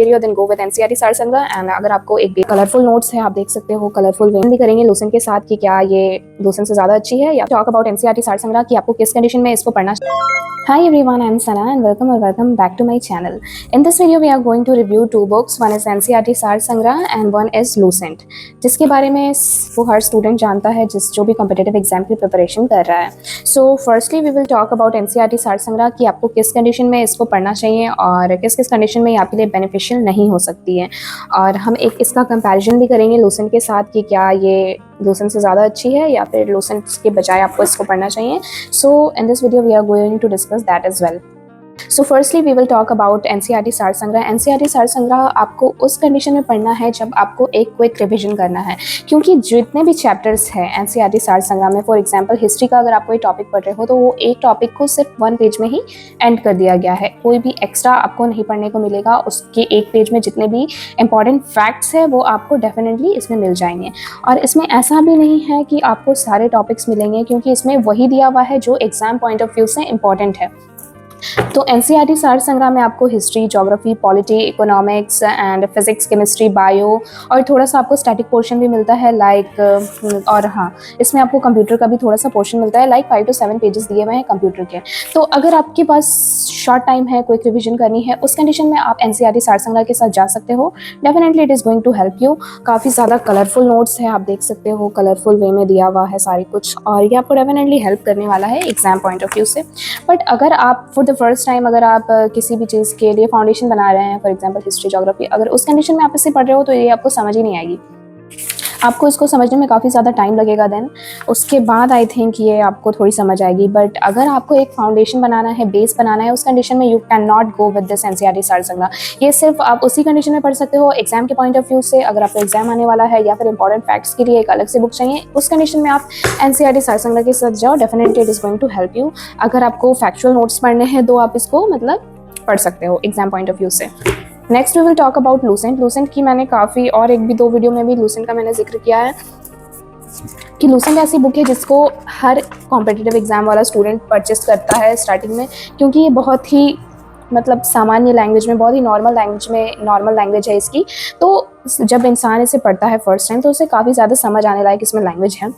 Area then go with NCERT Saar Sangrah. And अगर आपको एक कलरफुल नोट्स है, आप देख सकते हो कलरफुल वे भी करेंगे लूसेंट के साथ कि क्या ये लूसेंट से ज़्यादा अच्छी है, या टॉक अबाउट एनसीईआरटी सार संग्रह कि आपको किस कंडीशन में इसको पढ़ना। Hi everyone, I am Sana and welcome back to my channel. In this video we are going to review two books. One is NCERT सार संग्रह and one is Lucent, जिसके बारे में वो हर स्टूडेंट जानता है जो भी कॉम्पिटिटिव एग्जाम की प्रिपरेशन कर रहा है। So firstly we will talk about NCERT सार संग्रह कि आपको किस कंडीशन में इसको पढ़ना चाहिए और किस किस कंडीशन में ये आपके लिए बेनिफिशियल नहीं हो सकती है, और हम एक इसका कंपैरिजन भी करेंगे लूसेंट के साथ कि क्या ये लूसेंट से ज़्यादा अच्छी है या फिर लूसेंट के बजाय आपको इसको पढ़ना चाहिए। So in this video we are going to discuss that as well. So firstly we will talk about NCERT सार संग्रह। NCERT सार संग्रह आपको उस कंडीशन में पढ़ना है जब आपको एक क्विक रिवीजन करना है, क्योंकि जितने भी चैप्टर्स हैं NCERT सार संग्रह में, फॉर एग्जांपल हिस्ट्री का अगर आप कोई टॉपिक पढ़ रहे हो तो वो एक टॉपिक को सिर्फ 1 पेज में ही एंड कर दिया गया है, कोई भी एक्स्ट्रा आपको नहीं पढ़ने को मिलेगा। उसके एक पेज में जितने भी इंपॉर्टेंट फैक्ट्स हैं वो आपको डेफिनेटली इसमें मिल जाएंगे। और इसमें ऐसा भी नहीं है कि आपको सारे टॉपिक्स मिलेंगे, क्योंकि इसमें वही दिया हुआ है जो एग्जाम पॉइंट ऑफ व्यू से इम्पॉर्टेंट है। तो एनसीईआरटी सार संग्रह में आपको history, geography, polity, economics and physics, chemistry, bio और थोड़ा सा आपको स्टैटिक पोर्शन भी मिलता है और हाँ, इसमें आपको कंप्यूटर का भी थोड़ा सा पोर्शन मिलता है, 5 to 7 पेजेस दिए हुए हैं कंप्यूटर के। तो अगर आपके पास शॉर्ट टाइम है, क्विक रिविजन करनी है, उस कंडीशन में आप एनसीईआरटी सार संग्रह के साथ जा सकते हो। Definitely it is going to help you. काफ़ी ज़्यादा कलरफुल नोट्स है, आप देख सकते हो कलरफुल वे में दिया हुआ है सारी कुछ, और ये आपको डेफिनेटली हेल्प करने वाला है एग्जाम पॉइंट ऑफ व्यू से। बट अगर आप फॉर द फर्स्ट टाइम अगर आप किसी भी चीज़ के लिए फाउंडेशन बना रहे हैं, फॉर एग्जांपल हिस्ट्री, ज्योग्राफी, अगर उस कंडीशन में आप इसे पढ़ रहे हो तो ये आपको समझ ही नहीं आएगी, आपको इसको समझने में काफ़ी ज़्यादा टाइम लगेगा। देन उसके बाद आई थिंक ये आपको थोड़ी समझ आएगी। बट अगर आपको एक फाउंडेशन बनाना है, बेस बनाना है, उस कंडीशन में you can not go with this NCERT Saar संग्रह। ये सिर्फ आप उसी कंडीशन में पढ़ सकते हो एग्जाम के पॉइंट ऑफ व्यू से, अगर आपका एग्जाम आने वाला है या फिर इंपॉर्टेंट फैक्ट्स के लिए एक अलग से बुक चाहिए, उस कंडीशन में आप एनसीईआरटी सार संग्रह के साथ जाओ। Definitely it is going to help you. अगर आपको फैक्चुअल नोट्स पढ़ने हैं तो आप इसको पढ़ सकते हो एग्जाम पॉइंट ऑफ व्यू से। Next we will talk about Lucent. Lucent की मैंने काफ़ी और एक भी 2 वीडियो में भी लूसेंट का मैंने जिक्र किया है कि लूसेंट ऐसी बुक है जिसको हर कॉम्पिटिटिव एग्जाम वाला स्टूडेंट परचेस करता है स्टार्टिंग में, क्योंकि ये बहुत ही सामान्य लैंग्वेज में, बहुत ही नॉर्मल लैंग्वेज है इसकी। तो जब इंसान इसे पढ़ता है फर्स्ट टाइम तो उसे काफ़ी ज़्यादा समझ आने लायक इसमें लैंग्वेज है।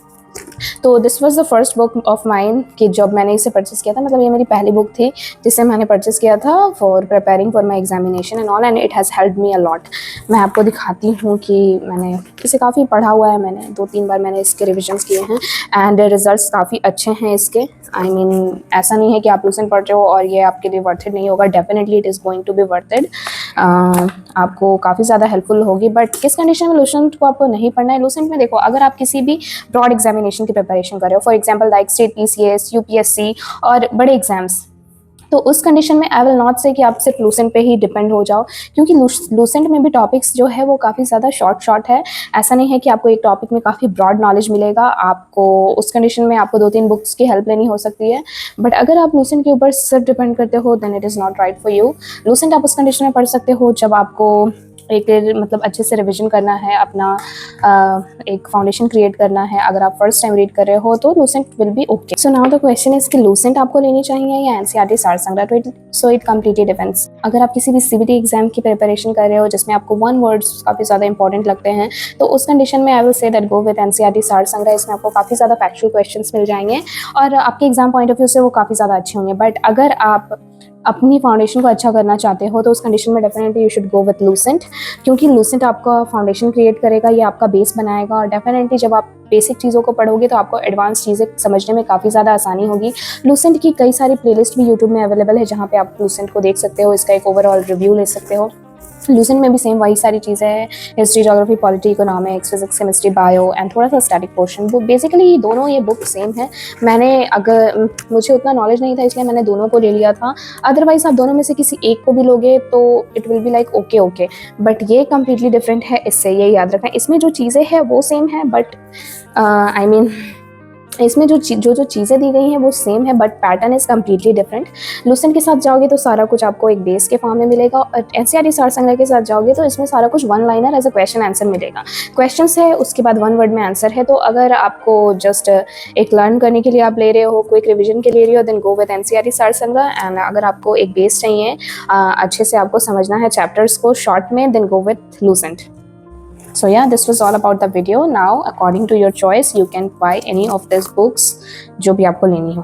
तो this was the first book of mine कि जब मैंने इसे परचेस किया था, ये मेरी पहली बुक थी जिसे मैंने परचेस किया था for preparing for my examination and all, and it has helped me a lot. मैं आपको दिखाती हूँ कि मैंने इसे काफ़ी पढ़ा हुआ है, मैंने 2-3 बार मैंने इसके रिविजन्स किए हैं एंड रिजल्ट्स काफ़ी अच्छे हैं इसके। आई मीन ऐसा नहीं है कि आप लूसेंट पढ़ रहे हो और ये आपके लिए वर्थ इट नहीं होगा, definitely it is going to be worth it. आपको काफ़ी ज़्यादा हेल्पफुल होगी। बट किस कंडीशन में लूसेंट को आपको नहीं पढ़ना है? लूसेंट में देखो, अगर आप किसी भी ब्रॉड एग्जामिनेशन की प्रिपरेशन कर रहे हो, for example like state PCS, UPSC और बड़े एग्जाम्स, तो उस कंडीशन में आई विल नॉट से कि आप सिर्फ लूसेंट पे ही डिपेंड हो जाओ, क्योंकि लूसेंट में भी टॉपिक्स जो है वो काफ़ी ज़्यादा शॉर्ट है। ऐसा नहीं है कि आपको एक टॉपिक में काफ़ी ब्रॉड नॉलेज मिलेगा। आपको उस कंडीशन में आपको 2-3 बुक्स की हेल्प लेनी हो सकती है। बट अगर आप लूसेंट के ऊपर सिर्फ डिपेंड करते हो then it is not right for you. Lucent आप उस कंडीशन में पढ़ सकते हो जब आपको एक अच्छे से रिवीजन करना है, अपना एक फाउंडेशन क्रिएट करना है। अगर आप फर्स्ट टाइम रीड कर रहे हो तो Lucent will be okay. So now the question is कि लूसेंट आपको लेनी चाहिए या एनसीईआरटी सार संग्रह? So it completely depends. अगर आप किसी भी सीबीटी एग्जाम की प्रिपरेशन कर रहे हो जिसमें आपको 1 वर्ड्स काफ़ी ज़्यादा इंपॉर्टेंट लगते हैं, तो उस कंडीशन में I will say that go with NCERT Saar संग्रह। इसमें आपको काफ़ी ज़्यादा फैक्चुअल क्वेश्चंस मिल जाएंगे और आपके एग्जाम पॉइंट ऑफ व्यू से वो काफ़ी ज़्यादा अच्छे होंगे। बट अगर आप अपनी फाउंडेशन को अच्छा करना चाहते हो तो उस कंडीशन में definitely you should go with Lucent, क्योंकि लूसेंट आपका फाउंडेशन क्रिएट करेगा, ये आपका बेस बनाएगा। और डेफिनेटली जब आप बेसिक चीज़ों को पढ़ोगे तो आपको एडवांस चीज़ें समझने में काफ़ी ज़्यादा आसानी होगी। लूसेंट की कई सारी प्लेलिस्ट भी यूट्यूब में अवेलेबल है जहाँ पे आप लूसेंट को देख सकते हो, इसका एक ओवरऑल रिव्यू ले सकते हो। लूसेंट में भी सेम वही सारी चीज़ें हैं, history, geography, polity, economics, physics, chemistry, bio and थोड़ा सा स्टैटिक पोर्शन। वो बेसिकली दोनों ये बुक सेम है। मुझे उतना नॉलेज नहीं था इसलिए मैंने दोनों को ले लिया था। अदरवाइज आप दोनों में से किसी एक को भी लोगे तो it will be like okay, but ये कम्प्लीटली डिफरेंट है इससे, ये याद रखना। इसमें जो चीज़ें हैं वो सेम है, बट आई मीन इसमें जो चीज़ें दी गई हैं वो सेम है, but pattern is completely different. Lucent के साथ जाओगे तो सारा कुछ आपको एक बेस के फॉर्म में मिलेगा, और एनसीईआरटी सार संग्रह के साथ जाओगे तो इसमें सारा कुछ one liner as a question answer मिलेगा। क्वेश्चंस है, उसके बाद वन वर्ड में आंसर है। तो अगर आपको जस्ट एक लर्न करने के लिए आप ले रहे हो, क्विक रिविजन के ले रहे हो, then go with NCERT Saar Sangrah. And अगर आपको एक बेस चाहिए, अच्छे से आपको समझना है चैप्टर्स को शॉर्ट में, then go with Lucent. So yeah, this was all about the video. Now according to your choice you can buy any of these books जो भी आपको लेनी हो।